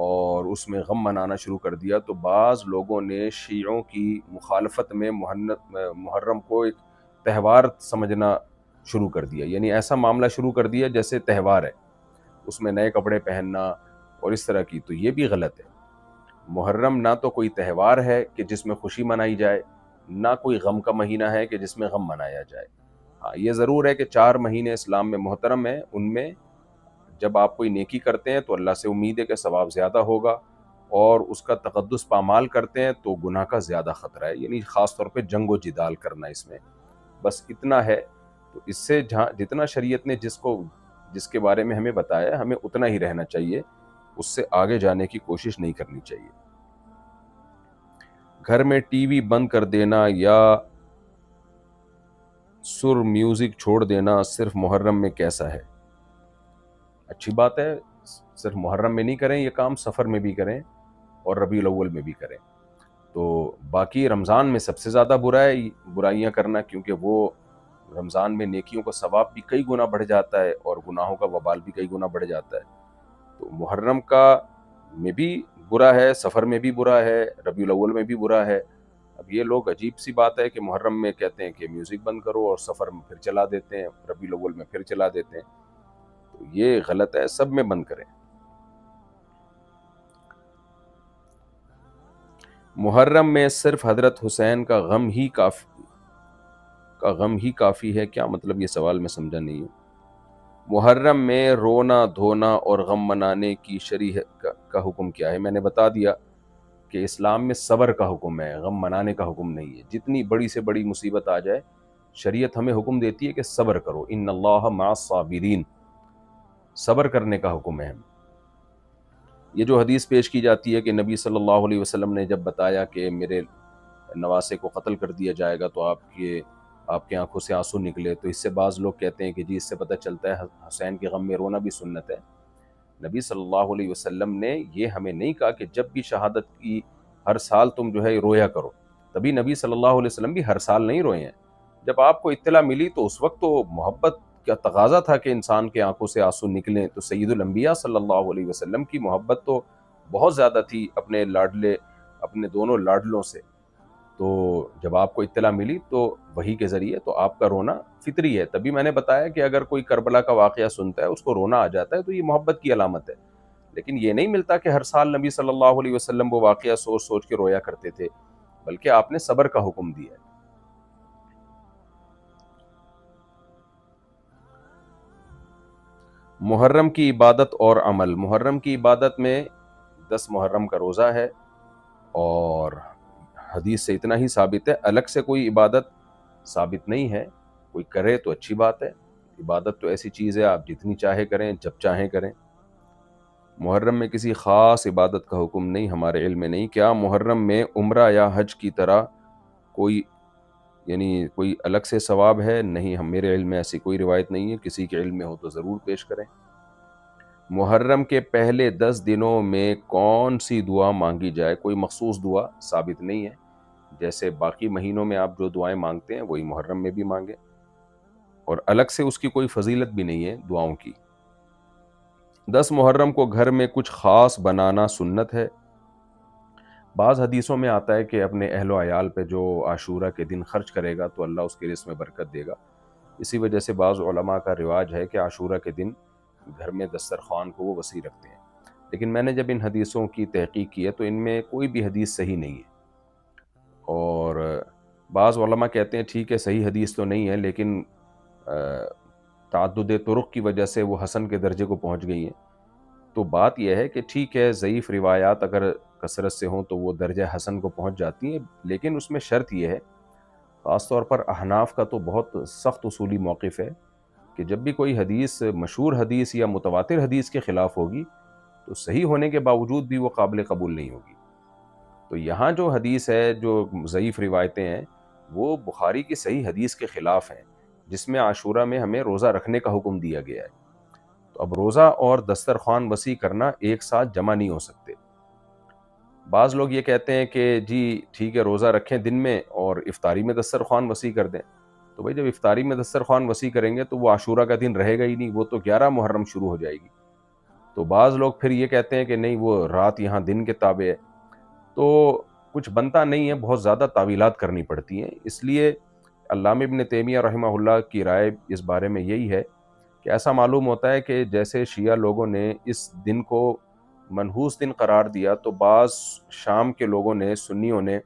اور اس میں غم منانا شروع کر دیا، تو بعض لوگوں نے شیعوں کی مخالفت میں محرم کو ایک تہوار سمجھنا شروع کر دیا، یعنی ایسا معاملہ شروع کر دیا جیسے تہوار ہے، اس میں نئے کپڑے پہننا اور اس طرح کی، تو یہ بھی غلط ہے۔ محرم نہ تو کوئی تہوار ہے کہ جس میں خوشی منائی جائے، نہ کوئی غم کا مہینہ ہے کہ جس میں غم منایا جائے۔ ہاں یہ ضرور ہے کہ 4 مہینے اسلام میں محترم ہیں، ان میں جب آپ کوئی نیکی کرتے ہیں تو اللہ سے امید ہے کہ ثواب زیادہ ہوگا، اور اس کا تقدس پامال کرتے ہیں تو گناہ کا زیادہ خطرہ ہے، یعنی خاص طور پہ جنگ و جدال کرنا اس میں، بس اتنا ہے۔ تو اس سے جتنا شریعت نے جس کے بارے میں ہمیں بتایا، ہمیں اتنا ہی رہنا چاہیے، اس سے آگے جانے کی کوشش نہیں کرنی چاہیے۔ گھر میں ٹی وی بند کر دینا یا سر میوزک چھوڑ دینا صرف محرم میں کیسا ہے؟ اچھی بات ہے، صرف محرم میں نہیں کریں یہ کام، سفر میں بھی کریں اور ربیع الاول میں بھی کریں۔ تو باقی رمضان میں سب سے زیادہ برائیاں کرنا، کیونکہ وہ رمضان میں نیکیوں کا ثواب بھی کئی گنا بڑھ جاتا ہے اور گناہوں کا وبال بھی کئی گنا بڑھ جاتا ہے۔ تو محرم کا میں بھی برا ہے، سفر میں بھی برا ہے، ربیع الاول میں بھی برا ہے۔ اب یہ لوگ عجیب سی بات ہے کہ محرم میں کہتے ہیں کہ میوزک بند کرو اور سفر میں پھر چلا دیتے ہیں، ربیع الاول میں پھر چلا دیتے ہیں، تو یہ غلط ہے، سب میں بند کریں۔ محرم میں صرف حضرت حسین کا غم ہی کافی ہے، کیا مطلب؟ یہ سوال میں سمجھا نہیں ہے۔ محرم میں رونا دھونا اور غم منانے کی شریعت کا حکم کیا ہے؟ میں نے بتا دیا کہ اسلام میں صبر کا حکم ہے، غم منانے کا حکم نہیں ہے۔ جتنی بڑی سے بڑی مصیبت آ جائے، شریعت ہمیں حکم دیتی ہے کہ صبر کرو، ان اللہ مع الصابرین، صبر کرنے کا حکم ہے ہمیں۔ یہ جو حدیث پیش کی جاتی ہے کہ نبی صلی اللہ علیہ وسلم نے جب بتایا کہ میرے نواسے کو قتل کر دیا جائے گا تو آپ کے آنکھوں سے آنسو نکلے، تو اس سے بعض لوگ کہتے ہیں کہ جی اس سے پتہ چلتا ہے حسین کے غم میں رونا بھی سنت ہے۔ نبی صلی اللہ علیہ وسلم نے یہ ہمیں نہیں کہا کہ جب بھی شہادت کی ہر سال تم جو ہے رویا کرو، تبھی نبی صلی اللہ علیہ وسلم بھی ہر سال نہیں روئے ہیں۔ جب آپ کو اطلاع ملی تو اس وقت تو محبت کا تقاضا تھا کہ انسان کے آنکھوں سے آنسو نکلیں، تو سید الانبیاء صلی اللہ علیہ وسلم کی محبت تو بہت زیادہ تھی اپنے دونوں لاڈلوں سے۔ تو جب آپ کو اطلاع ملی تو وحی کے ذریعے تو آپ کا رونا فطری ہے۔ تبھی میں نے بتایا کہ اگر کوئی کربلا کا واقعہ سنتا ہے اس کو رونا آ جاتا ہے تو یہ محبت کی علامت ہے، لیکن یہ نہیں ملتا کہ ہر سال نبی صلی اللہ علیہ وسلم وہ واقعہ سوچ سوچ کے رویا کرتے تھے، بلکہ آپ نے صبر کا حکم دیا ہے۔ محرم کی عبادت اور عمل۔ محرم کی عبادت میں 10 محرم کا روزہ ہے، اور حدیث سے اتنا ہی ثابت ہے، الگ سے کوئی عبادت ثابت نہیں ہے، کوئی کرے تو اچھی بات ہے۔ عبادت تو ایسی چیز ہے آپ جتنی چاہے کریں، جب چاہیں کریں۔ محرم میں کسی خاص عبادت کا حکم نہیں، ہمارے علم میں نہیں۔ کیا محرم میں عمرہ یا حج کی طرح کوئی الگ سے ثواب ہے؟ نہیں، میرے علم میں ایسی کوئی روایت نہیں ہے، کسی کے علم میں ہو تو ضرور پیش کریں۔ محرم کے پہلے 10 دنوں میں کون سی دعا مانگی جائے؟ کوئی مخصوص دعا ثابت نہیں ہے، جیسے باقی مہینوں میں آپ جو دعائیں مانگتے ہیں وہی محرم میں بھی مانگیں، اور الگ سے اس کی کوئی فضیلت بھی نہیں ہے دعاؤں کی۔ 10 محرم کو گھر میں کچھ خاص بنانا سنت ہے۔ بعض حدیثوں میں آتا ہے کہ اپنے اہل و عیال پہ جو عاشورہ کے دن خرچ کرے گا تو اللہ اس کے رزق میں برکت دے گا۔ اسی وجہ سے بعض علماء کا رواج ہے کہ عاشورہ کے دن گھر میں دسترخوان کو وہ وسیع رکھتے ہیں، لیکن میں نے جب ان حدیثوں کی تحقیق کی ہے تو ان میں کوئی بھی حدیث صحیح نہیں ہے، اور بعض علماء کہتے ہیں ٹھیک ہے صحیح حدیث تو نہیں ہے، لیکن تعدد طرق کی وجہ سے وہ حسن کے درجے کو پہنچ گئی ہیں۔ تو بات یہ ہے کہ ٹھیک ہے ضعیف روایات اگر کثرت سے ہوں تو وہ درجہ حسن کو پہنچ جاتی ہیں، لیکن اس میں شرط یہ ہے، خاص طور پر احناف کا تو بہت سخت اصولی موقف ہے کہ جب بھی کوئی حدیث مشہور حدیث یا متواتر حدیث کے خلاف ہوگی تو صحیح ہونے کے باوجود بھی وہ قابل قبول نہیں ہوگی۔ تو یہاں جو حدیث ہے، جو ضعیف روایتیں ہیں، وہ بخاری کی صحیح حدیث کے خلاف ہیں جس میں عاشورہ میں ہمیں روزہ رکھنے کا حکم دیا گیا ہے۔ تو اب روزہ اور دسترخوان وسیع کرنا ایک ساتھ جمع نہیں ہو سکتے۔ بعض لوگ یہ کہتے ہیں کہ جی ٹھیک ہے روزہ رکھیں دن میں اور افطاری میں دسترخوان وسیع کر دیں، تو بھائی جب افطاری میں دسترخوان وسیع کریں گے تو وہ عاشورہ کا دن رہے گا ہی نہیں، وہ تو 11 محرم شروع ہو جائے گی۔ تو بعض لوگ پھر یہ کہتے ہیں کہ نہیں وہ رات یہاں دن کے تابع ہے، تو کچھ بنتا نہیں ہے، بہت زیادہ تعویلات کرنی پڑتی ہیں۔ اس لیے علامہ ابن تیمیہ رحمہ اللہ کی رائے اس بارے میں یہی ہے کہ ایسا معلوم ہوتا ہے کہ جیسے شیعہ لوگوں نے اس دن کو منحوس دن قرار دیا، تو بعض شام کے لوگوں نے، سنیوں نے،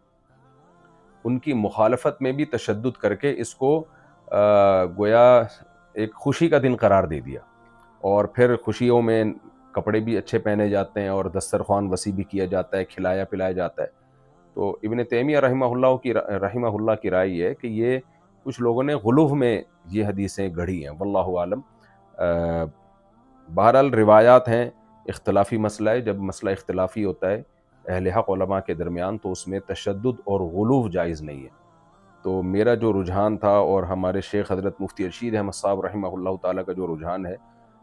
ان کی مخالفت میں بھی تشدد کر کے اس کو گویا ایک خوشی کا دن قرار دے دیا، اور پھر خوشیوں میں کپڑے بھی اچھے پہنے جاتے ہیں اور دسترخوان وسیع بھی کیا جاتا ہے، کھلایا پلایا جاتا ہے۔ تو ابن تیمیہ رحمہ اللہ کی رائے یہ ہے کہ یہ کچھ لوگوں نے غلو میں یہ حدیثیں گڑھی ہیں، واللہ عالم۔ بہرحال روایات ہیں، اختلافی مسئلہ ہے، جب مسئلہ اختلافی ہوتا ہے اہل حق علماء کے درمیان تو اس میں تشدد اور غلو جائز نہیں ہے۔ تو میرا جو رجحان تھا، اور ہمارے شیخ حضرت مفتی رشید احمد صاحب رحمہ اللہ تعالیٰ کا جو رجحان ہے،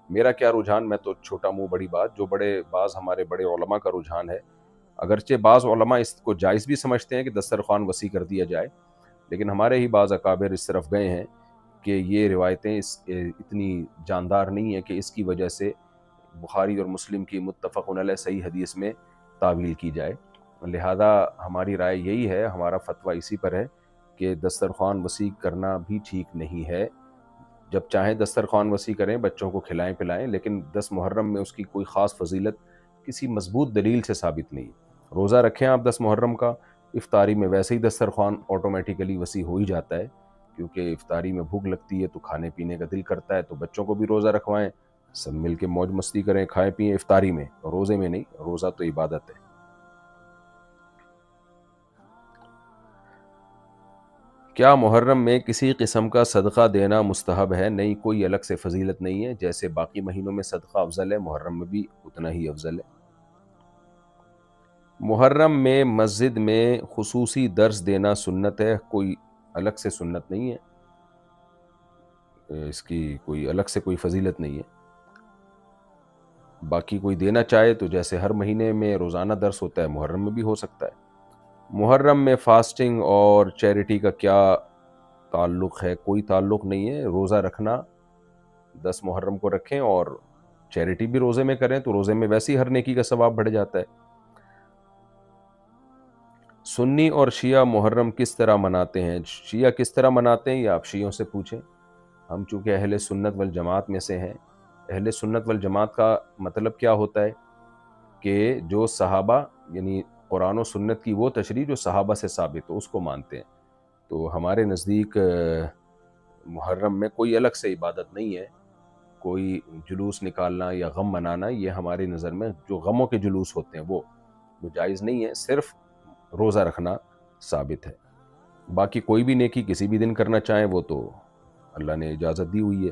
میرا کیا رجحان، میں تو چھوٹا منہ بڑی بات، جو بعض ہمارے بڑے علماء کا رجحان ہے، اگرچہ بعض علماء اس کو جائز بھی سمجھتے ہیں کہ دسترخوان وسیع کر دیا جائے، لیکن ہمارے ہی بعض اکابر اس طرف گئے ہیں کہ یہ روایتیں اتنی جاندار نہیں ہیں کہ اس کی وجہ سے بخاری اور مسلم کی متفق علیہ صحیح حدیث میں تعویل کی جائے۔ لہذا ہماری رائے یہی ہے، ہمارا فتویٰ اسی پر ہے کہ دسترخوان وسیع کرنا بھی ٹھیک نہیں ہے۔ جب چاہیں دسترخوان وسیع کریں، بچوں کو کھلائیں پلائیں، لیکن 10 محرم میں اس کی کوئی خاص فضیلت کسی مضبوط دلیل سے ثابت نہیں۔ روزہ رکھیں آپ 10 محرم کا، افطاری میں ویسے ہی دسترخوان آٹومیٹیکلی وسیع ہو ہی جاتا ہے، کیونکہ افطاری میں بھوک لگتی ہے تو کھانے پینے کا دل کرتا ہے، تو بچوں کو بھی روزہ رکھوائیں، سب مل کے موج مستی کریں، کھائیں پئیں افطاری میں، روزے میں نہیں، روزہ تو عبادت ہے۔ کیا محرم میں کسی قسم کا صدقہ دینا مستحب ہے؟ نہیں، کوئی الگ سے فضیلت نہیں ہے، جیسے باقی مہینوں میں صدقہ افضل ہے، محرم میں بھی اتنا ہی افضل ہے۔ محرم میں مسجد میں خصوصی درس دینا سنت ہے؟ کوئی الگ سے سنت نہیں ہے، اس کی کوئی الگ سے کوئی فضیلت نہیں ہے۔ باقی کوئی دینا چاہے تو جیسے ہر مہینے میں روزانہ درس ہوتا ہے، محرم میں بھی ہو سکتا ہے۔ محرم میں فاسٹنگ اور چیریٹی کا کیا تعلق ہے؟ کوئی تعلق نہیں ہے، روزہ رکھنا 10 محرم کو رکھیں اور چیریٹی بھی روزے میں کریں تو روزے میں ویسے ہی ہر نیکی کا ثواب بڑھ جاتا ہے۔ سنی اور شیعہ محرم کس طرح مناتے ہیں؟ شیعہ کس طرح مناتے ہیں یہ آپ شیعوں سے پوچھیں، ہم چونکہ اہل سنت والجماعت میں سے ہیں۔ اہل سنت والجماعت کا مطلب کیا ہوتا ہے کہ جو صحابہ، یعنی قرآن و سنت کی وہ تشریح جو صحابہ سے ثابت ہو، اس کو مانتے ہیں۔ تو ہمارے نزدیک محرم میں کوئی الگ سے عبادت نہیں ہے، کوئی جلوس نکالنا یا غم منانا، یہ ہماری نظر میں جو غموں کے جلوس ہوتے ہیں وہ جائز نہیں ہے، صرف روزہ رکھنا ثابت ہے۔ باقی کوئی بھی نیکی کسی بھی دن کرنا چاہیں وہ تو اللہ نے اجازت دی ہوئی ہے۔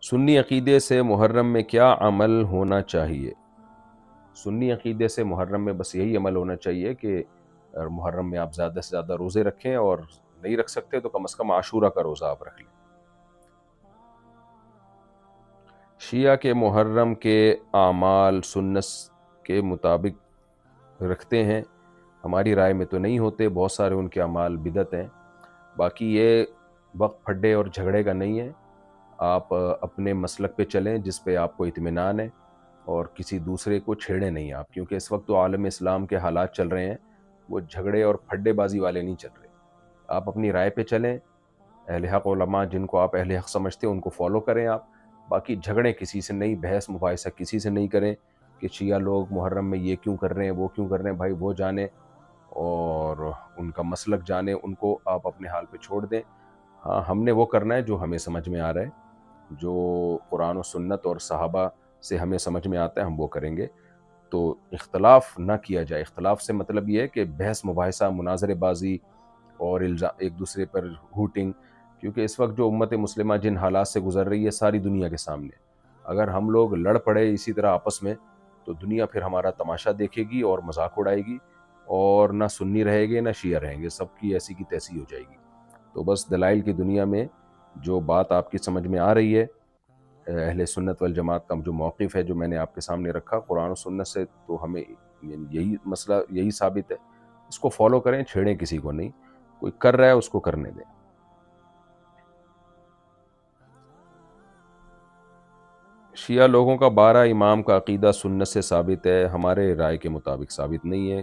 سنی عقیدے سے محرم میں کیا عمل ہونا چاہیے؟ سنی عقیدے سے محرم میں بس یہی عمل ہونا چاہیے کہ محرم میں آپ زیادہ سے زیادہ روزے رکھیں، اور نہیں رکھ سکتے تو کم از کم عاشورہ کا روزہ آپ رکھ لیں۔ شیعہ کے محرم کے اعمال سنت کے مطابق رکھتے ہیں؟ ہماری رائے میں تو نہیں ہوتے، بہت سارے ان کے اعمال بدعت ہیں۔ باقی یہ وقت پھڈے اور جھگڑے کا نہیں ہے، آپ اپنے مسلک پہ چلیں جس پہ آپ کو اطمینان ہے، اور کسی دوسرے کو چھیڑیں نہیں آپ، کیونکہ اس وقت تو عالم اسلام کے حالات چل رہے ہیں، وہ جھگڑے اور پھڈے بازی والے نہیں چل رہے۔ آپ اپنی رائے پہ چلیں، اہل حق علماء جن کو آپ اہل حق سمجھتے ہیں ان کو فالو کریں آپ، باقی جھگڑیں کسی سے نہیں، بحث مباحثہ کسی سے نہیں کریں کہ شیعہ لوگ محرم میں یہ کیوں کر رہے ہیں، وہ کیوں کر رہے ہیں، بھائی وہ جانیں اور ان کا مسلک جانیں، ان کو آپ اپنے حال پہ چھوڑ دیں۔ ہاں، ہم نے وہ کرنا ہے جو ہمیں سمجھ میں آ رہا ہے، جو قرآن و سنت اور صحابہ سے ہمیں سمجھ میں آتا ہے ہم وہ کریں گے۔ تو اختلاف نہ کیا جائے، اختلاف سے مطلب یہ ہے کہ بحث مباحثہ، مناظرے بازی اور ایک دوسرے پر ہوٹنگ، کیونکہ اس وقت جو امت مسلمہ جن حالات سے گزر رہی ہے ساری دنیا کے سامنے، اگر ہم لوگ لڑ پڑے اسی طرح آپس میں تو دنیا پھر ہمارا تماشا دیکھے گی اور مذاق اڑائے گی، اور نہ سنی رہے گے نہ شیعہ رہیں گے، سب کی ایسی کی تیسی ہو جائے گی۔ تو بس دلائل کی دنیا میں جو بات آپ کی سمجھ میں آ رہی ہے، اہل سنت والجماعت کا جو موقف ہے جو میں نے آپ کے سامنے رکھا قرآن و سنت سے، تو ہمیں یہی مسئلہ یہی ثابت ہے، اس کو فالو کریں، چھیڑیں کسی کو نہیں، کوئی کر رہا ہے اس کو کرنے دیں۔ شیعہ لوگوں کا 12 امام کا عقیدہ سنت سے ثابت ہے، ہمارے رائے کے مطابق ثابت نہیں ہے۔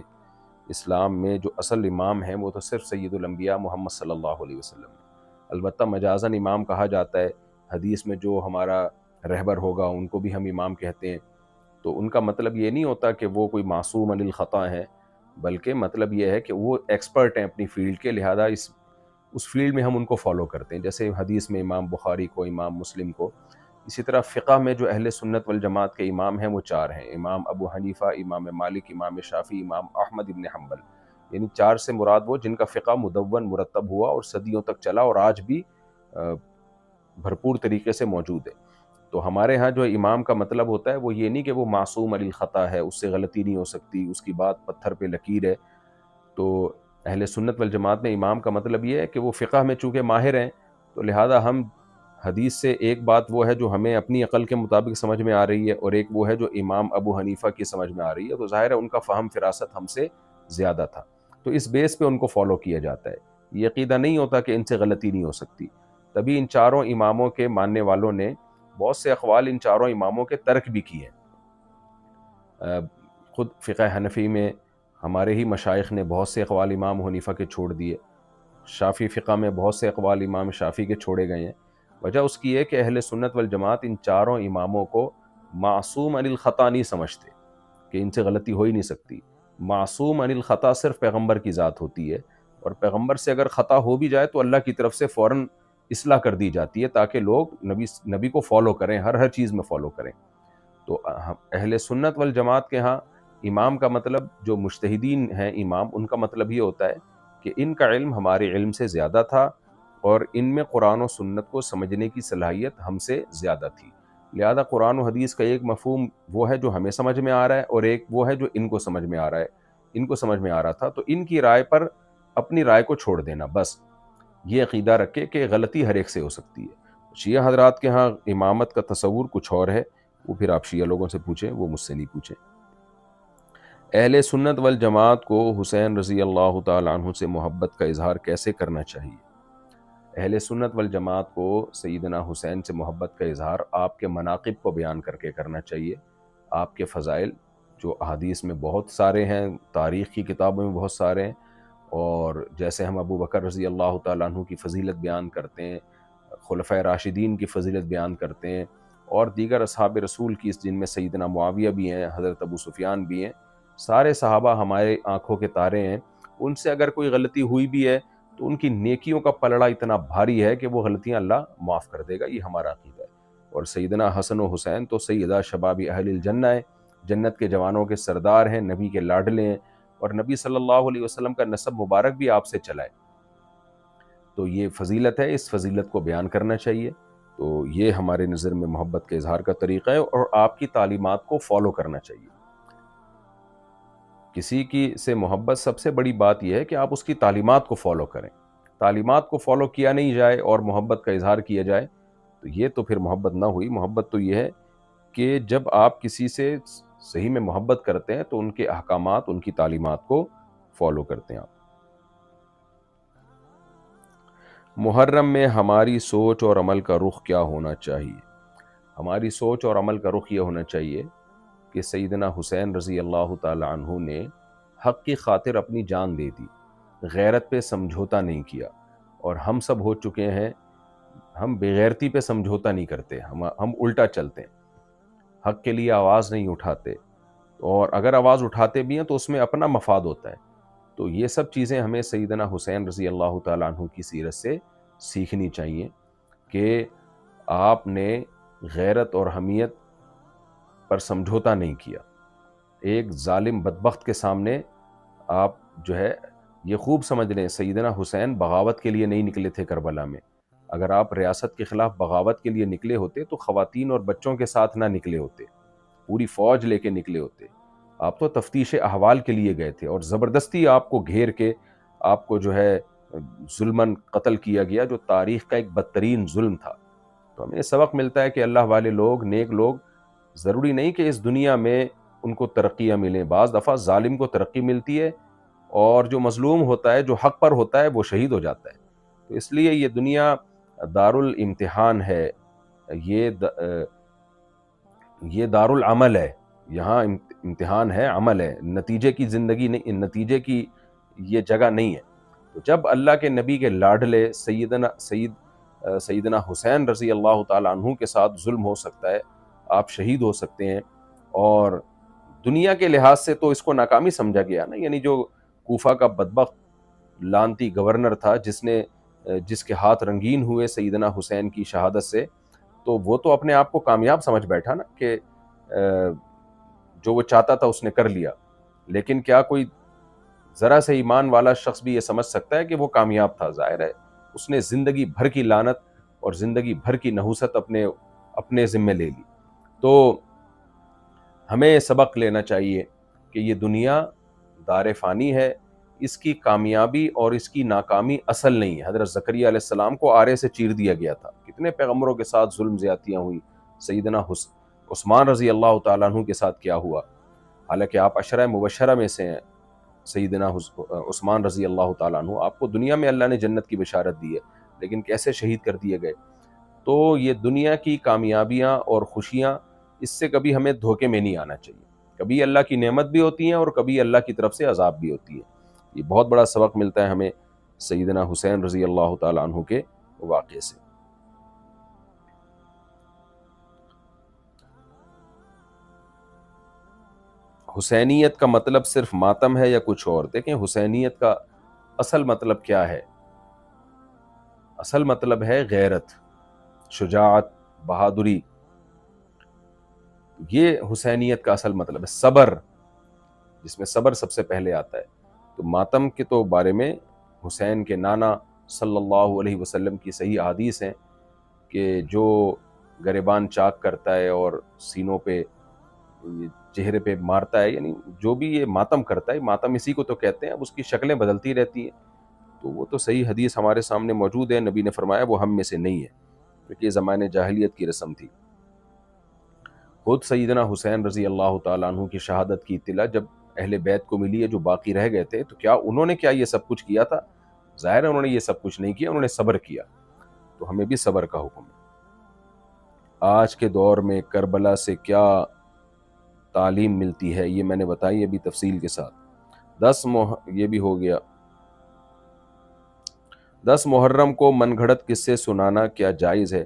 اسلام میں جو اصل امام ہیں وہ تو صرف سید الانبیاء محمد صلی اللہ علیہ وسلم ہیں۔ البتہ مجازاً امام کہا جاتا ہے، حدیث میں جو ہمارا رہبر ہوگا ان کو بھی ہم امام کہتے ہیں، تو ان کا مطلب یہ نہیں ہوتا کہ وہ کوئی معصوم عن الخطا ہیں، بلکہ مطلب یہ ہے کہ وہ ایکسپرٹ ہیں اپنی فیلڈ کے، لہذا اس فیلڈ میں ہم ان کو فالو کرتے ہیں، جیسے حدیث میں امام بخاری کو، امام مسلم کو۔ اسی طرح فقہ میں جو اہل سنت والجماعت کے امام ہیں وہ 4 ہیں، امام ابو حنیفہ، امام مالک، امام شافعی، امام احمد ابن حنبل، یعنی 4 سے مراد وہ جن کا فقہ مدون مرتب ہوا اور صدیوں تک چلا اور آج بھی بھرپور طریقے سے موجود ہے۔ تو ہمارے ہاں جو امام کا مطلب ہوتا ہے وہ یہ نہیں کہ وہ معصوم علی الخطا ہے، اس سے غلطی نہیں ہو سکتی، اس کی بات پتھر پہ لکیر ہے۔ تو اہل سنت والجماعت میں امام کا مطلب یہ ہے کہ وہ فقہ میں چونکہ ماہر ہیں، تو لہذا ہم حدیث سے ایک بات وہ ہے جو ہمیں اپنی عقل کے مطابق سمجھ میں آ رہی ہے، اور ایک وہ ہے جو امام ابو حنیفہ کی سمجھ میں آ رہی ہے، تو ظاہر ہے ان کا فہم فراست ہم سے زیادہ تھا، تو اس بیس پہ ان کو فالو کیا جاتا ہے۔ یہ عقیدہ نہیں ہوتا کہ ان سے غلطی نہیں ہو سکتی، تبھی ان 4 اماموں کے ماننے والوں نے بہت سے اقوال ان 4 اماموں کے ترک بھی کیے ہیں۔ خود فقہ حنفی میں ہمارے ہی مشائخ نے بہت سے اقوال امام حنیفہ کے چھوڑ دیے، شافعی فقہ میں بہت سے اقوال امام شافعی کے چھوڑے گئے ہیں۔ وجہ اس کی ہے کہ اہل سنت والجماعت ان 4 اماموں کو معصوم عن الخطا نہیں سمجھتے کہ ان سے غلطی ہو ہی نہیں سکتی۔ معصوم عن الخطا صرف پیغمبر کی ذات ہوتی ہے، اور پیغمبر سے اگر خطا ہو بھی جائے تو اللہ کی طرف سے فوراً اصلاح کر دی جاتی ہے تاکہ لوگ نبی کو فالو کریں، ہر چیز میں فالو کریں۔ تو اہل سنت والجماعت کے ہاں امام کا مطلب، جو مجتہدین ہیں امام، ان کا مطلب یہ ہوتا ہے کہ ان کا علم ہمارے علم سے زیادہ تھا، اور ان میں قرآن و سنت کو سمجھنے کی صلاحیت ہم سے زیادہ تھی، لہذا قرآن و حدیث کا ایک مفہوم وہ ہے جو ہمیں سمجھ میں آ رہا ہے، اور ایک وہ ہے جو ان کو سمجھ میں آ رہا ہے، ان کو سمجھ میں آ رہا تھا، تو ان کی رائے پر اپنی رائے کو چھوڑ دینا، بس یہ عقیدہ رکھے کہ غلطی ہر ایک سے ہو سکتی ہے۔ شیعہ حضرات کے ہاں امامت کا تصور کچھ اور ہے، وہ پھر آپ شیعہ لوگوں سے پوچھیں، وہ مجھ سے نہیں پوچھیں۔ اہل سنت والجماعت کو حسین رضی اللہ تعالیٰ عنہ سے محبت کا اظہار کیسے کرنا چاہیے؟ اہل سنت والجماعت کو سیدنا حسین سے محبت کا اظہار آپ کے مناقب کو بیان کر کے کرنا چاہیے، آپ کے فضائل جو احادیث میں بہت سارے ہیں، تاریخ کی کتابوں میں بہت سارے ہیں، اور جیسے ہم ابو بکر رضی اللہ تعالیٰ عنہ کی فضیلت بیان کرتے ہیں، خلفۂ راشدین کی فضیلت بیان کرتے ہیں، اور دیگر اصحاب رسول کی، جن میں سیدنا معاویہ بھی ہیں، حضرت ابو سفیان بھی ہیں، سارے صحابہ ہمارے آنکھوں کے تارے ہیں، ان سے اگر کوئی غلطی ہوئی بھی ہے تو ان کی نیکیوں کا پلڑا اتنا بھاری ہے کہ وہ غلطیاں اللہ معاف کر دے گا، یہ ہمارا عقیدہ ہے۔ اور سیدنا حسن و حسین تو سیدہ شباب اہل الجنہ ہیں، جنت کے جوانوں کے سردار ہیں، نبی کے لاڈلے ہیں، اور نبی صلی اللہ علیہ وسلم کا نسب مبارک بھی آپ سے چلا ہے، تو یہ فضیلت ہے، اس فضیلت کو بیان کرنا چاہیے۔ تو یہ ہمارے نظر میں محبت کے اظہار کا طریقہ ہے، اور آپ کی تعلیمات کو فالو کرنا چاہیے۔ کسی کی سے محبت سب سے بڑی بات یہ ہے کہ آپ اس کی تعلیمات کو فالو کریں۔ تعلیمات کو فالو کیا نہیں جائے اور محبت کا اظہار کیا جائے تو یہ تو پھر محبت نہ ہوئی۔ محبت تو یہ ہے کہ جب آپ کسی سے صحیح میں محبت کرتے ہیں تو ان کے احکامات، ان کی تعلیمات کو فالو کرتے ہیں آپ۔ محرم میں ہماری سوچ اور عمل کا رخ کیا ہونا چاہیے؟ ہماری سوچ اور عمل کا رخ یہ ہونا چاہیے کہ سیدنا حسین رضی اللہ تعالی عنہ نے حق کی خاطر اپنی جان دے دی، غیرت پہ سمجھوتا نہیں کیا، اور ہم سب ہو چکے ہیں، ہم بغیرتی پہ سمجھوتا نہیں کرتے، ہم الٹا چلتے ہیں، حق کے لیے آواز نہیں اٹھاتے، اور اگر آواز اٹھاتے بھی ہیں تو اس میں اپنا مفاد ہوتا ہے۔ تو یہ سب چیزیں ہمیں سیدنا حسین رضی اللہ تعالیٰ عنہ کی سیرت سے سیکھنی چاہیے کہ آپ نے غیرت اور حمیت پر سمجھوتا نہیں کیا۔ ایک ظالم بدبخت کے سامنے آپ جو ہے یہ خوب سمجھ لیں، سیدنا حسین بغاوت کے لیے نہیں نکلے تھے کربلا میں۔ اگر آپ ریاست کے خلاف بغاوت کے لیے نکلے ہوتے تو خواتین اور بچوں کے ساتھ نہ نکلے ہوتے، پوری فوج لے کے نکلے ہوتے۔ آپ تو تفتیش احوال کے لیے گئے تھے، اور زبردستی آپ کو گھیر کے آپ کو جو ہے ظلماً قتل کیا گیا، جو تاریخ کا ایک بدترین ظلم تھا۔ تو ہمیں سبق ملتا ہے کہ اللہ والے لوگ، نیک لوگ، ضروری نہیں کہ اس دنیا میں ان کو ترقیاں ملیں، بعض دفعہ ظالم کو ترقی ملتی ہے، اور جو مظلوم ہوتا ہے، جو حق پر ہوتا ہے، وہ شہید ہو جاتا ہے۔ تو اس لیے یہ دنیا دار الامتحان ہے، یہ یہ دار العمل ہے، یہاں امتحان ہے، عمل ہے، نتیجے کی زندگی نہیں، نتیجے کی یہ جگہ نہیں ہے۔ تو جب اللہ کے نبی کے لاڈلے سیدنا حسین رضی اللہ تعالیٰ عنہ کے ساتھ ظلم ہو سکتا ہے، آپ شہید ہو سکتے ہیں، اور دنیا کے لحاظ سے تو اس کو ناکامی سمجھا گیا نا، یعنی جو کوفہ کا بدبخت لانتی گورنر تھا جس کے ہاتھ رنگین ہوئے سیدنا حسین کی شہادت سے، تو وہ تو اپنے آپ کو کامیاب سمجھ بیٹھا نا کہ جو وہ چاہتا تھا اس نے کر لیا۔ لیکن کیا کوئی ذرا سے ایمان والا شخص بھی یہ سمجھ سکتا ہے کہ وہ کامیاب تھا؟ ظاہر ہے اس نے زندگی بھر کی لعنت اور زندگی بھر کی نحوست اپنے ذمے لے لی۔ تو ہمیں سبق لینا چاہیے کہ یہ دنیا دار فانی ہے، اس کی کامیابی اور اس کی ناکامی اصل نہیں ہے۔ حضرت زکریا علیہ السلام کو آرے سے چیر دیا گیا تھا، کتنے پیغمبروں کے ساتھ ظلم زیادتیاں ہوئی، سیدنا عثمان رضی اللہ تعالیٰ عنہ کے ساتھ کیا ہوا، حالانکہ آپ عشرہ مبشرہ میں سے ہیں۔ سیدنا عثمان رضی اللہ تعالیٰ عنہ، آپ کو دنیا میں اللہ نے جنت کی بشارت دی ہے، لیکن کیسے شہید کر دیے گئے۔ تو یہ دنیا کی کامیابیاں اور خوشیاں، اس سے کبھی ہمیں دھوکے میں نہیں آنا چاہیے، کبھی اللہ کی نعمت بھی ہوتی ہیں اور کبھی اللہ کی طرف سے عذاب بھی ہوتی ہے۔ یہ بہت بڑا سبق ملتا ہے ہمیں سیدنا حسین رضی اللہ تعالیٰ عنہ کے واقعے سے۔ حسینیت کا مطلب صرف ماتم ہے یا کچھ اور؟ دیکھیں حسینیت کا اصل مطلب کیا ہے؟ اصل مطلب ہے غیرت، شجاعت، بہادری، یہ حسینیت کا اصل مطلب ہے۔ صبر، جس میں صبر سب سے پہلے آتا ہے۔ تو ماتم کے تو بارے میں حسین کے نانا صلی اللہ علیہ وسلم کی صحیح احادیث ہیں کہ جو گریبان چاک کرتا ہے اور سینوں پہ چہرے پہ مارتا ہے، یعنی جو بھی یہ ماتم کرتا ہے، ماتم اسی کو تو کہتے ہیں، اب اس کی شکلیں بدلتی رہتی ہیں، تو وہ تو صحیح حدیث ہمارے سامنے موجود ہے، نبی نے فرمایا وہ ہم میں سے نہیں ہے، کیونکہ یہ زمانے جاہلیت کی رسم تھی۔ خود سیدنا حسین رضی اللہ تعالیٰ عنہ کی شہادت کی اطلاع جب اہل بیت کو ملی ہے جو باقی رہ گئے تھے، تو کیا انہوں نے یہ سب کچھ کیا تھا؟ ظاہر ہے انہوں نے یہ سب کچھ نہیں کیا، انہوں نے صبر کیا۔ تو ہمیں بھی صبر کا حکم ہے۔ آج کے دور میں کربلا سے کیا تعلیم ملتی ہے، یہ میں نے بتائی ابھی تفصیل کے ساتھ۔ یہ بھی ہو گیا۔ 10 محرم کو من گھڑت قصے سنانا کیا جائز ہے؟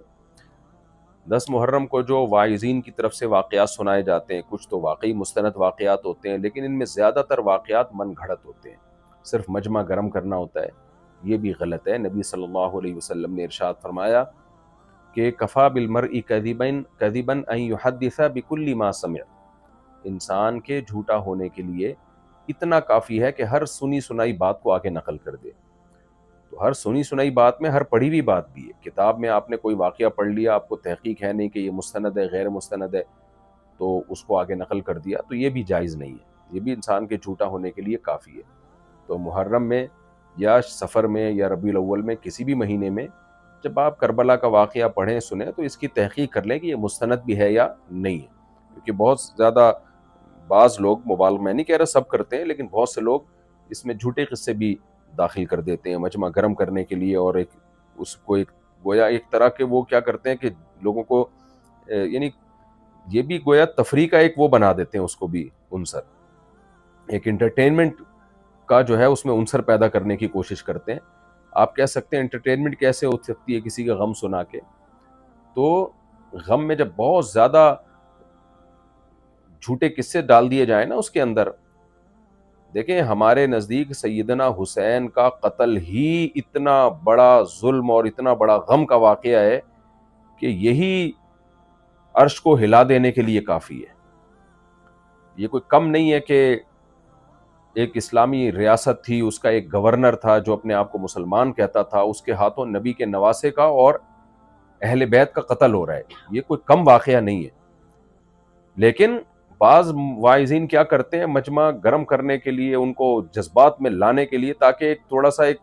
10 محرم کو جو واعظین کی طرف سے واقعات سنائے جاتے ہیں، کچھ تو واقعی مستند واقعات ہوتے ہیں، لیکن ان میں زیادہ تر واقعات من گھڑت ہوتے ہیں، صرف مجمع گرم کرنا ہوتا ہے، یہ بھی غلط ہے۔ نبی صلی اللہ علیہ وسلم نے ارشاد فرمایا کہ کفا بالمرء کذبا ان یحدث بکل ما سمع، انسان کے جھوٹا ہونے کے لیے اتنا کافی ہے کہ ہر سنی سنائی بات کو آگے نقل کر دے۔ تو ہر سنی سنائی بات میں ہر پڑھی ہوئی بات بھی ہے۔ کتاب میں آپ نے کوئی واقعہ پڑھ لیا، آپ کو تحقیق ہے نہیں کہ یہ مستند ہے غیر مستند ہے، تو اس کو آگے نقل کر دیا، تو یہ بھی جائز نہیں ہے، یہ بھی انسان کے جھوٹا ہونے کے لیے کافی ہے۔ تو محرم میں یا سفر میں یا ربیع الاول میں کسی بھی مہینے میں جب آپ کربلا کا واقعہ پڑھیں سنیں تو اس کی تحقیق کر لیں کہ یہ مستند بھی ہے یا نہیں ہے، کیونکہ بہت زیادہ بعض لوگ مبالغہ، میں نہیں کہہ رہا سب کرتے ہیں، لیکن بہت سے لوگ اس میں جھوٹے قصے بھی داخل کر دیتے ہیں مجمع گرم کرنے کے لیے، اور اس کو گویا ایک طرح کے وہ کیا کرتے ہیں کہ لوگوں کو یعنی یہ بھی گویا تفریح کا ایک وہ بنا دیتے ہیں، اس کو بھی عنصر، ایک انٹرٹینمنٹ کا جو ہے اس میں عنصر پیدا کرنے کی کوشش کرتے ہیں۔ آپ کہہ سکتے ہیں انٹرٹینمنٹ کیسے ہو سکتی ہے کسی کا غم سنا کے؟ تو غم میں جب بہت زیادہ جھوٹے قصے ڈال دیے جائیں نا اس کے اندر، دیکھیں ہمارے نزدیک سیدنا حسین کا قتل ہی اتنا بڑا ظلم اور اتنا بڑا غم کا واقعہ ہے کہ یہی عرش کو ہلا دینے کے لیے کافی ہے۔ یہ کوئی کم نہیں ہے کہ ایک اسلامی ریاست تھی، اس کا ایک گورنر تھا جو اپنے آپ کو مسلمان کہتا تھا، اس کے ہاتھوں نبی کے نواسے کا اور اہل بیت کا قتل ہو رہا ہے، یہ کوئی کم واقعہ نہیں ہے۔ لیکن بعض واعظین کیا کرتے ہیں مجمع گرم کرنے کے لیے، ان کو جذبات میں لانے کے لیے، تاکہ ایک تھوڑا سا ایک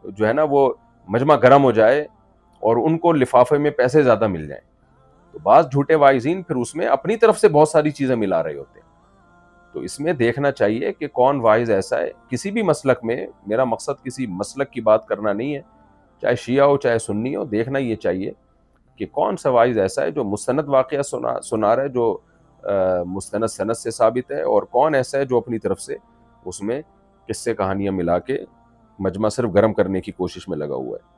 جو ہے نا وہ مجمع گرم ہو جائے اور ان کو لفافے میں پیسے زیادہ مل جائیں، تو بعض جھوٹے واعظین پھر اس میں اپنی طرف سے بہت ساری چیزیں ملا رہے ہوتے ہیں۔ تو اس میں دیکھنا چاہیے کہ کون واعظ ایسا ہے کسی بھی مسلک میں، میرا مقصد کسی مسلک کی بات کرنا نہیں ہے، چاہے شیعہ ہو چاہے سنی ہو، دیکھنا یہ چاہیے کہ کون سا واعظ ایسا ہے جو مستند واقعہ سنا رہا ہے جو مستند سند سے ثابت ہے، اور کون ایسا ہے جو اپنی طرف سے اس میں قصے کہانیاں ملا کے مجمع صرف گرم کرنے کی کوشش میں لگا ہوا ہے۔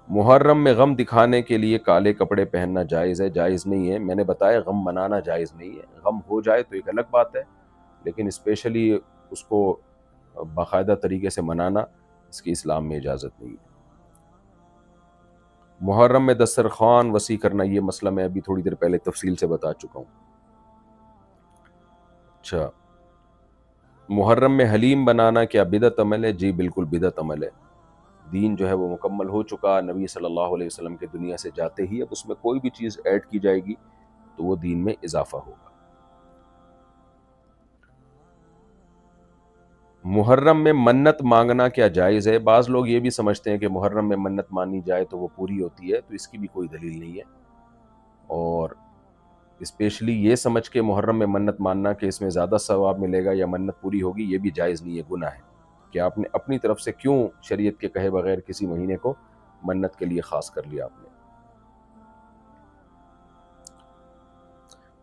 محرم میں غم دکھانے کے لیے کالے کپڑے پہننا جائز ہے؟ جائز نہیں ہے، میں نے بتایا غم منانا جائز نہیں ہے، غم ہو جائے تو ایک الگ بات ہے، لیکن اسپیشلی اس کو باقاعدہ طریقے سے منانا اس کی اسلام میں اجازت نہیں ہے۔ محرم میں دسترخوان وسیع کرنا، یہ مسئلہ میں ابھی تھوڑی دیر پہلے تفصیل سے بتا چکا ہوں۔ اچھا، محرم میں حلیم بنانا کیا بدعت عمل ہے؟ جی بالکل بدعت عمل ہے، دین جو ہے وہ مکمل ہو چکا، نبی صلی اللہ علیہ وسلم کے دنیا سے جاتے ہی اب اس میں کوئی بھی چیز ایڈ کی جائے گی تو وہ دین میں اضافہ ہوگا۔ محرم میں منت مانگنا کیا جائز ہے؟ بعض لوگ یہ بھی سمجھتے ہیں کہ محرم میں منت مانی جائے تو وہ پوری ہوتی ہے، تو اس کی بھی کوئی دلیل نہیں ہے، اور اسپیشلی یہ سمجھ کے محرم میں منت ماننا کہ اس میں زیادہ ثواب ملے گا یا منت پوری ہوگی، یہ بھی جائز نہیں ہے، گناہ ہے کہ آپ نے اپنی طرف سے کیوں شریعت کے کہے بغیر کسی مہینے کو منت کے لیے خاص کر لیا آپ نے۔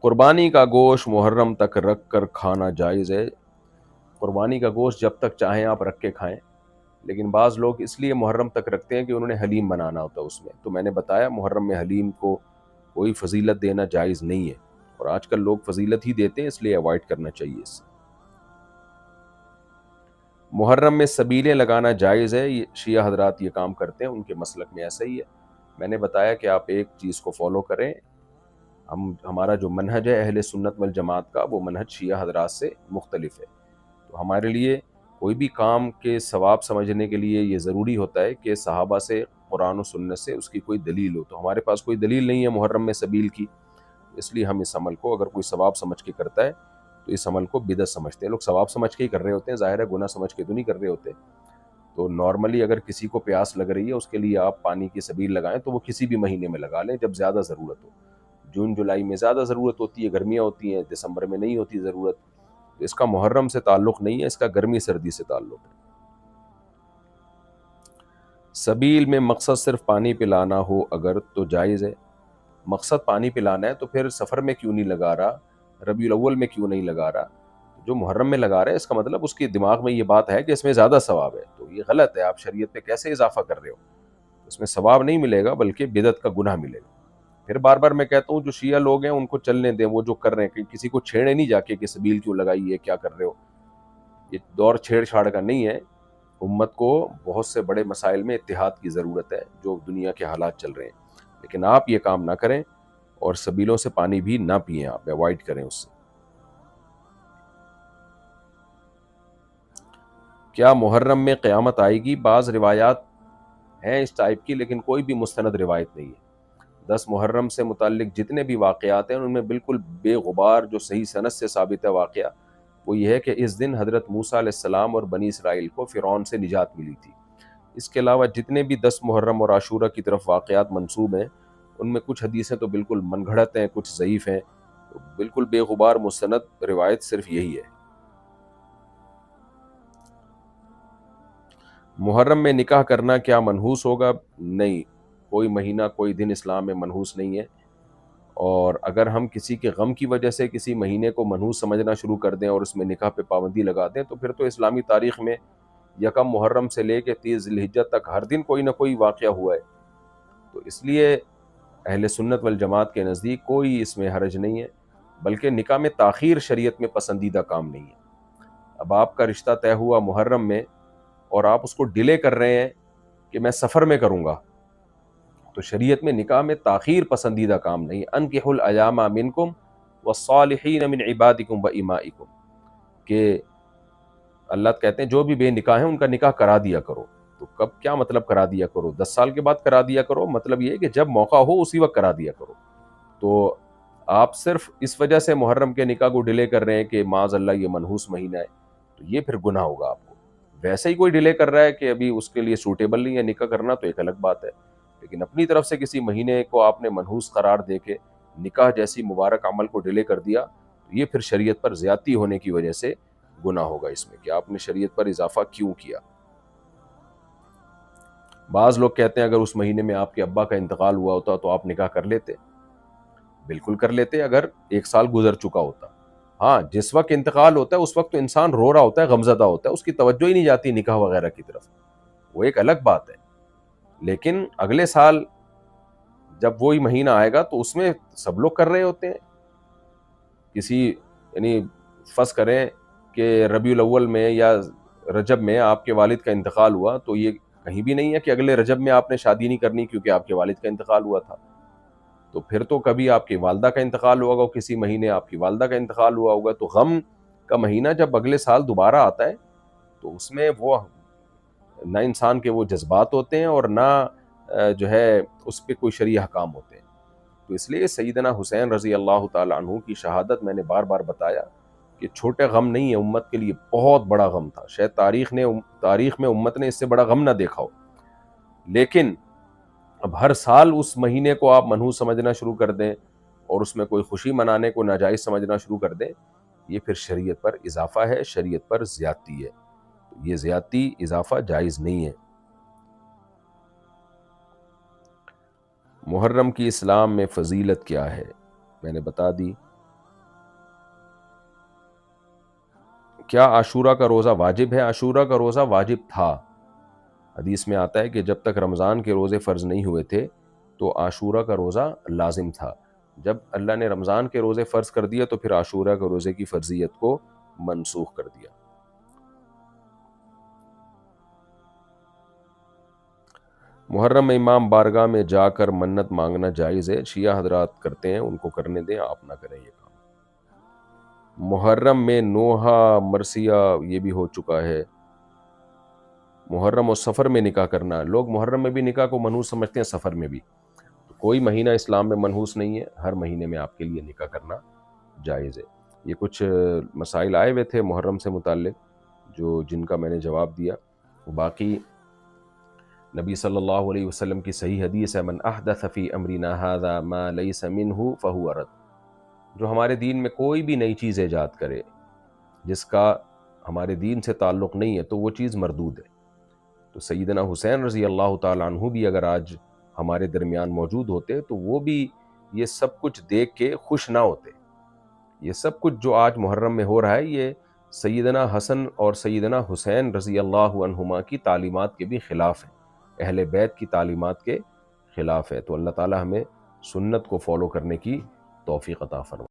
قربانی کا گوشت محرم تک رکھ کر کھانا جائز ہے؟ قربانی کا گوشت جب تک چاہیں آپ رکھ کے کھائیں، لیکن بعض لوگ اس لیے محرم تک رکھتے ہیں کہ انہوں نے حلیم بنانا ہوتا ہے اس میں، تو میں نے بتایا محرم میں حلیم کو کوئی فضیلت دینا جائز نہیں ہے، اور آج کل لوگ فضیلت ہی دیتے ہیں، اس لیے اوائڈ کرنا چاہیے اس سے۔ محرم میں سبیلیں لگانا جائز ہے؟ شیعہ حضرات یہ کام کرتے ہیں، ان کے مسلک میں ایسا ہی ہے، میں نے بتایا کہ آپ ایک چیز کو فالو کریں، ہمارا جو منہج ہے اہل سنت والجماعت کا وہ منہج شیعہ حضرات سے مختلف ہے، تو ہمارے لیے کوئی بھی کام کے ثواب سمجھنے کے لیے یہ ضروری ہوتا ہے کہ صحابہ سے، قرآن و سنت سے اس کی کوئی دلیل ہو، تو ہمارے پاس کوئی دلیل نہیں ہے محرم میں سبیل کی، اس لیے ہم اس عمل کو اگر کوئی ثواب سمجھ کے کرتا ہے تو اس عمل کو بدعت سمجھتے ہیں، لوگ ثواب سمجھ کے ہی کر رہے ہوتے ہیں، ظاہر ہے گناہ سمجھ کے تو نہیں کر رہے ہوتے، تو نارملی اگر کسی کو پیاس لگ رہی ہے اس کے لیے آپ پانی کی سبیل لگائیں تو وہ کسی بھی مہینے میں لگا لیں جب زیادہ ضرورت ہو، جون جولائی میں زیادہ ضرورت ہوتی ہے، گرمیاں ہوتی ہیں، دسمبر میں نہیں ہوتی ضرورت، تو اس کا محرم سے تعلق نہیں ہے، اس کا گرمی سردی سے تعلق ہے۔ سبیل میں مقصد صرف پانی پلانا ہو اگر تو جائز ہے؟ مقصد پانی پلانا ہے تو پھر سفر میں کیوں نہیں لگا رہا، ربیع الاول میں کیوں نہیں لگا رہا؟ جو محرم میں لگا رہا ہے اس کا مطلب اس کے دماغ میں یہ بات ہے کہ اس میں زیادہ ثواب ہے، تو یہ غلط ہے، آپ شریعت میں کیسے اضافہ کر رہے ہو، اس میں ثواب نہیں ملے گا بلکہ بدعت کا گناہ ملے گا۔ پھر بار بار میں کہتا ہوں جو شیعہ لوگ ہیں ان کو چلنے دیں، وہ جو کر رہے ہیں کہ کسی کو چھیڑے نہیں جا کے کہ سبیل کیوں لگائی ہے، کیا کر رہے ہو، یہ دور چھیڑ چھاڑ کا نہیں ہے، امت کو بہت سے بڑے مسائل میں اتحاد کی ضرورت ہے جو دنیا کے حالات چل رہے ہیں، لیکن آپ یہ کام نہ کریں اور سبیلوں سے پانی بھی نہ پئیں، آپ اوائڈ کریں اس سے۔ کیا محرم میں قیامت آئے گی؟ بعض روایات ہیں اس ٹائپ کی لیکن کوئی بھی مستند روایت نہیں ہے۔ 10 محرم سے متعلق جتنے بھی واقعات ہیں ان میں بالکل بے غبار جو صحیح سند سے ثابت ہے واقعہ وہ یہ ہے کہ اس دن حضرت موسیٰ علیہ السلام اور بنی اسرائیل کو فرعون سے نجات ملی تھی۔ اس کے علاوہ جتنے بھی 10 محرم اور عاشورہ کی طرف واقعات منسوب ہیں ان میں کچھ حدیثیں تو بالکل من گھڑت ہیں، کچھ ضعیف ہیں، تو بالکل بے غبار مستند روایت صرف یہی ہے۔ محرم میں نکاح کرنا کیا منحوس ہوگا؟ نہیں، کوئی مہینہ کوئی دن اسلام میں منحوس نہیں ہے، اور اگر ہم کسی کے غم کی وجہ سے کسی مہینے کو منحوس سمجھنا شروع کر دیں اور اس میں نکاح پہ پابندی لگا دیں تو پھر تو اسلامی تاریخ میں یکم محرم سے لے کے 30 ذی الحجہ تک ہر دن کوئی نہ کوئی واقعہ ہوا ہے، تو اس لیے اہل سنت والجماعت کے نزدیک کوئی اس میں حرج نہیں ہے، بلکہ نکاح میں تاخیر شریعت میں پسندیدہ کام نہیں ہے۔ اب آپ کا رشتہ طے ہوا محرم میں اور آپ اس کو ڈیلے کر رہے ہیں کہ میں سفر میں کروں گا، تو شریعت میں نکاح میں تاخیر پسندیدہ کام نہیں۔ انکحوا الایام منکم والصالحین من عبادکم و امائکم، کہ اللہ کہتے ہیں جو بھی بے نکاح ہیں ان کا نکاح کرا دیا کرو، تو کب کیا مطلب کرا دیا کرو؟ 10 سال کے بعد کرا دیا کرو، مطلب یہ ہے کہ جب موقع ہو اسی وقت کرا دیا کرو۔ تو آپ صرف اس وجہ سے محرم کے نکاح کو ڈیلے کر رہے ہیں کہ معاذ اللہ یہ منحوس مہینہ ہے، تو یہ پھر گناہ ہوگا آپ کو۔ ویسے ہی کوئی ڈیلے کر رہا ہے کہ ابھی اس کے لیے سوٹیبل نہیں ہے نکاح کرنا تو ایک الگ بات ہے، لیکن اپنی طرف سے کسی مہینے کو آپ نے منحوس قرار دے کے نکاح جیسی مبارک عمل کو ڈیلے کر دیا تو یہ پھر شریعت پر زیادتی ہونے کی وجہ سے گناہ ہوگا اس میں کہ آپ نے شریعت پر اضافہ کیوں کیا۔ بعض لوگ کہتے ہیں اگر اس مہینے میں آپ کے ابا کا انتقال ہوا ہوتا تو آپ نکاح کر لیتے. بالکل کر لیتے اگر 1 سال گزر چکا ہوتا. ہاں جس وقت انتقال ہوتا ہے اس وقت تو انسان رو رہا ہوتا ہے, غمزدہ ہوتا ہے, اس کی توجہ ہی نہیں جاتی نکاح وغیرہ کی طرف, وہ ایک الگ بات ہے. لیکن اگلے سال جب وہی مہینہ آئے گا تو اس میں سب لوگ کر رہے ہوتے ہیں. کسی یعنی فرض کریں کہ ربیع الاول میں یا رجب میں آپ کے والد کا انتقال ہوا, تو یہ کہیں بھی نہیں ہے کہ اگلے رجب میں آپ نے شادی نہیں کرنی کیونکہ آپ کے والد کا انتقال ہوا تھا. تو پھر تو کبھی آپ کی والدہ کا انتقال ہوا ہوگا, کسی مہینے آپ کی والدہ کا انتقال ہوا ہوگا. تو غم کا مہینہ جب اگلے سال دوبارہ آتا ہے تو اس میں وہ نہ انسان کے وہ جذبات ہوتے ہیں اور نہ جو ہے اس پہ کوئی شرعی احکام ہوتے ہیں. تو اس لیے سیدنا حسین رضی اللہ تعالی عنہ کی شہادت میں نے بار بار بتایا کہ چھوٹے غم نہیں ہے, امت کے لیے بہت بڑا غم تھا. شاید تاریخ میں امت نے اس سے بڑا غم نہ دیکھا ہو. لیکن اب ہر سال اس مہینے کو آپ منحوس سمجھنا شروع کر دیں اور اس میں کوئی خوشی منانے کو ناجائز سمجھنا شروع کر دیں, یہ پھر شریعت پر اضافہ ہے, شریعت پر زیادتی ہے. یہ زیادتی اضافہ جائز نہیں ہے. محرم کی اسلام میں فضیلت کیا ہے, میں نے بتا دی. کیا عاشورہ کا روزہ واجب ہے؟ عاشورہ کا روزہ واجب تھا. حدیث میں آتا ہے کہ جب تک رمضان کے روزے فرض نہیں ہوئے تھے تو عاشورہ کا روزہ لازم تھا. جب اللہ نے رمضان کے روزے فرض کر دیا تو پھر عاشورہ کے روزے کی فرضیت کو منسوخ کر دیا. محرم میں امام بارگاہ میں جا کر منت مانگنا جائز ہے؟ شیعہ حضرات کرتے ہیں, ان کو کرنے دیں, آپ نہ کریں یہ کام. محرم میں نوحہ مرثیہ یہ بھی ہو چکا ہے. محرم اور سفر میں نکاح کرنا, لوگ محرم میں بھی نکاح کو منحوس سمجھتے ہیں, سفر میں بھی. تو کوئی مہینہ اسلام میں منحوس نہیں ہے, ہر مہینے میں آپ کے لیے نکاح کرنا جائز ہے. یہ کچھ مسائل آئے ہوئے تھے محرم سے متعلق جن کا میں نے جواب دیا. باقی نبی صلی اللہ علیہ وسلم کی صحیح حدیث ہے, من احدث فی امرنا ھذا ما لیس منہ فہو رد. جو ہمارے دین میں کوئی بھی نئی چیز ایجاد کرے جس کا ہمارے دین سے تعلق نہیں ہے تو وہ چیز مردود ہے. تو سیدنا حسین رضی اللہ تعالی عنہ بھی اگر آج ہمارے درمیان موجود ہوتے تو وہ بھی یہ سب کچھ دیکھ کے خوش نہ ہوتے. یہ سب کچھ جو آج محرم میں ہو رہا ہے یہ سیدنا حسن اور سیدنا حسین رضی اللہ عنہما کی تعلیمات کے بھی خلاف ہے, اہل بیت کی تعلیمات کے خلاف ہے. تو اللہ تعالی ہمیں سنت کو فالو کرنے کی توفیق عطا فرمائے.